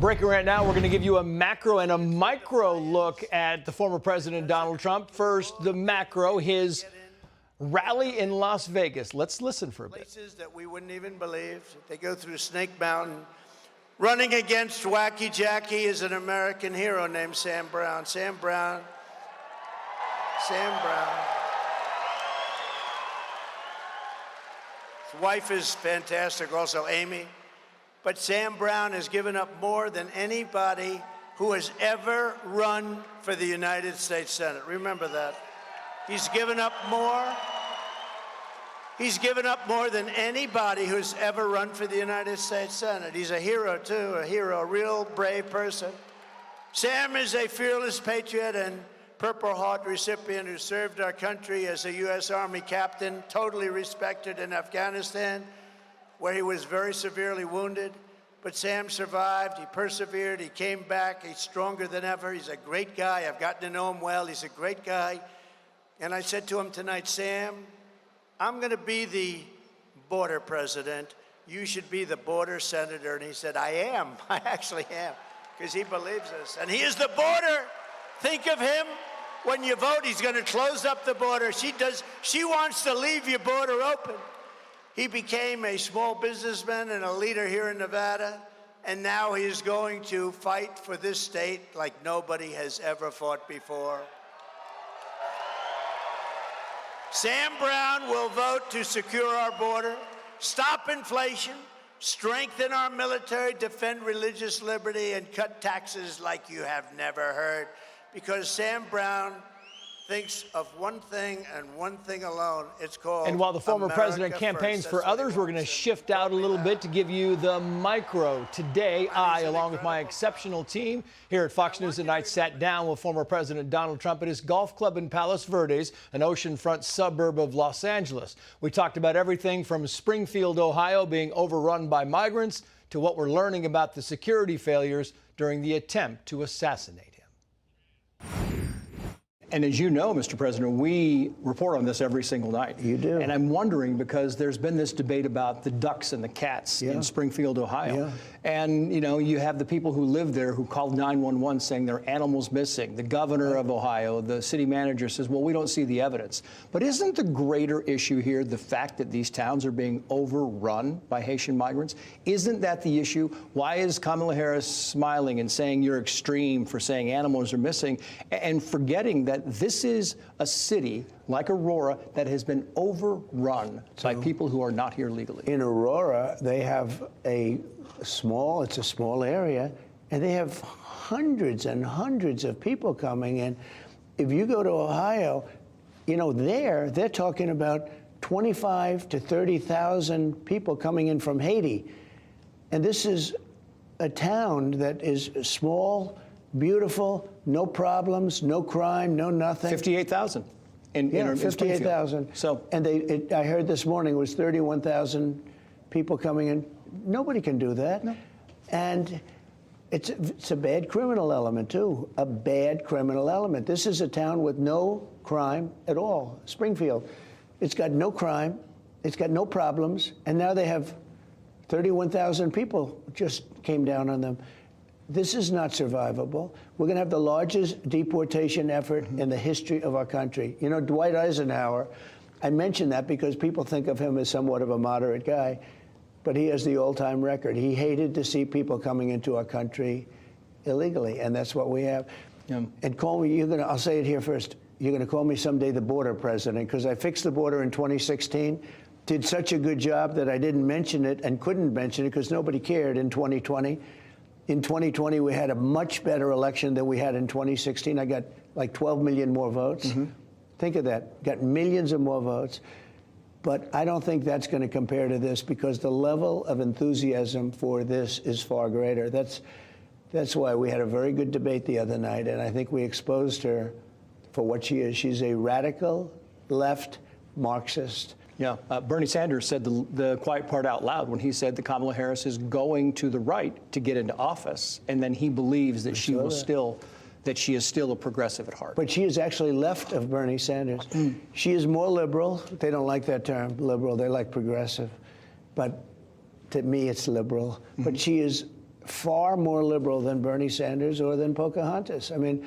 Breaking right now, we're going to give you a macro and a micro look at the former President Donald Trump. First, the macro, his rally in Las Vegas. Let's listen for a bit. Places that we wouldn't even believe. They go through Snake Mountain. Running against Wacky Jackie is an American hero named Sam Brown. Sam Brown. His wife is fantastic, also Amy. But Sam Brown has given up more than anybody who has ever run for the United States Senate. Remember that. He's given up more. He's given up more than anybody who's ever run for the United States Senate. He's a hero, too, a hero, a real brave person. Sam is a fearless patriot and Purple Heart recipient who served our country as a U.S. Army captain, totally respected in Afghanistan, where he was very severely wounded. But Sam survived, he persevered, he came back, he's stronger than ever. He's a great guy. I've gotten to know him well. He's a great guy. And I said to him tonight, Sam, I'm going to be the border president. You should be the border senator. And he said, I am. I actually am, because he believes us. And he is the border. Think of him. When you vote, he's going to close up the border. She wants to leave your border open. He became a small businessman and a leader here in Nevada, and now he is going to fight for this state like nobody has ever fought before. Sam Brown will vote to secure our border, stop inflation, strengthen our military, defend religious liberty, and cut taxes like you have never heard. Because Sam Brown thinks of one thing and one thing alone. It's called And while the former America president campaigns first. for others, we're going to shift out a little bit to give you the micro. Today, I, along with my exceptional team here at Fox News at Night, sat down with former President Donald Trump at his golf club in Palos Verdes, an oceanfront suburb of Los Angeles. We talked about everything from Springfield, Ohio being overrun by migrants to what we're learning about the security failures during the attempt to assassinate him. And as you know, Mr. President, we report on this every single night. You do. And I'm wondering, because there's been this debate about the ducks and the cats in Springfield, Ohio. Yeah. And, you know, you have the people who live there who called 911 saying there are animals missing. The governor of Ohio, the city manager says, well, we don't see the evidence. But isn't the greater issue here the fact that these towns are being overrun by Haitian migrants? Isn't that the issue? Why is Kamala Harris smiling and saying you're extreme for saying animals are missing and forgetting that this is a city like Aurora that has been overrun by people who are not here legally? In Aurora, they have it's a small area, and they have hundreds and hundreds of people coming in. If you go to Ohio, you know, they're talking about 25 to 30,000 people coming in from Haiti. And this is a town that is small, beautiful, no problems, no crime, no nothing. 58,000. Yeah, 58,000. So, and I heard this morning it was 31,000 people coming in. Nobody can do that. No. And it's a bad criminal element, too. A bad criminal element. This is a town with no crime at all. Springfield. It's got no crime. It's got no problems. And now they have 31,000 people just came down on them. This is not survivable. We're going to have the largest deportation effort in the history of our country. You know, Dwight Eisenhower, I mention that because people think of him as somewhat of a moderate guy, but he has the all-time record. He hated to see people coming into our country illegally, and that's what we have. Yeah. And call me, I'll say it here first, you're going to call me someday the border president, because I fixed the border in 2016, did such a good job that I didn't mention it and couldn't mention it because nobody cared in 2020. In 2020, we had a much better election than we had in 2016. I got like 12 million more votes. Think of that. Got millions of more votes. But I don't think that's going to compare to this, because the level of enthusiasm for this is far greater. That's why we had a very good debate the other night, and I think we exposed her for what she is. She's a radical left Marxist. Yeah, Bernie Sanders said the quiet part out loud when he said that Kamala Harris is going to the right to get into office, and then he believes that she is still a progressive at heart. But she is actually left of Bernie Sanders. She is more liberal. They don't like that term, liberal. They like progressive. But to me, it's liberal. But she is far more liberal than Bernie Sanders or than Pocahontas. I mean,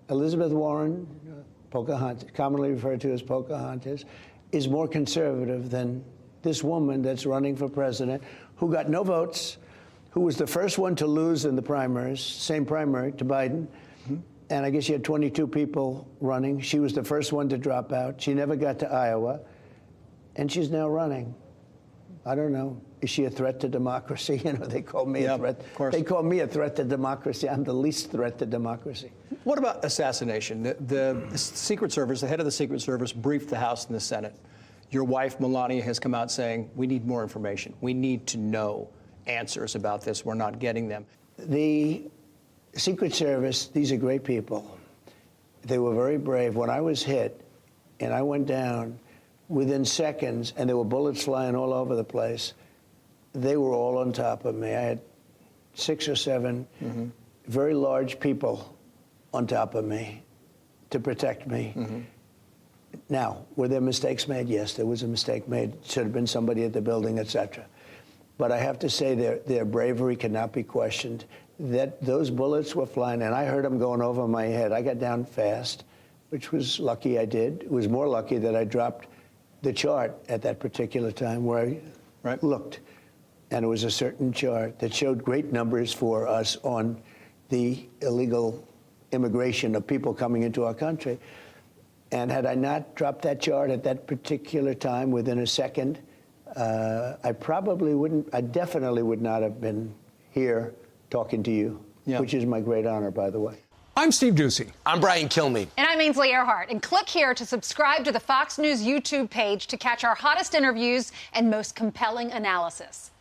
Elizabeth Warren, Pocahontas, commonly referred to as Pocahontas, is more conservative than this woman that's running for president, who got no votes, who was the first one to lose in the primaries, same primary to Biden. Mm-hmm. And I guess she had 22 people running. She was the first one to drop out. She never got to Iowa. And she's now running. I don't know. Is she a threat to democracy? You know, they call me a threat. Of course. They call me a threat to democracy. I'm the least threat to democracy. What about assassination? The Secret Service, the head of the Secret Service, briefed the House and the Senate. Your wife, Melania, has come out saying, we need more information. We need to know answers about this. We're not getting them. The Secret Service, these are great people. They were very brave. When I was hit and I went down, within seconds, and there were bullets flying all over the place, they were all on top of me. I had 6 or 7 very large people on top of me to protect me. Now, were there mistakes made? Yes, there was a mistake made. Should have been somebody at the building, etc. But I have to say their bravery cannot be questioned. That those bullets were flying, and I heard them going over my head. I got down fast, which was lucky I did. It was more lucky that I dropped the chart at that particular time where I looked. And it was a certain chart that showed great numbers for us on the illegal immigration of people coming into our country. And had I not dropped that chart at that particular time within a second, I definitely would not have been here talking to you, which is my great honor, by the way. I'm Steve Doocy. I'm Brian Kilmeade. And I'm Ainsley Earhart. And click here to subscribe to the Fox News YouTube page to catch our hottest interviews and most compelling analysis.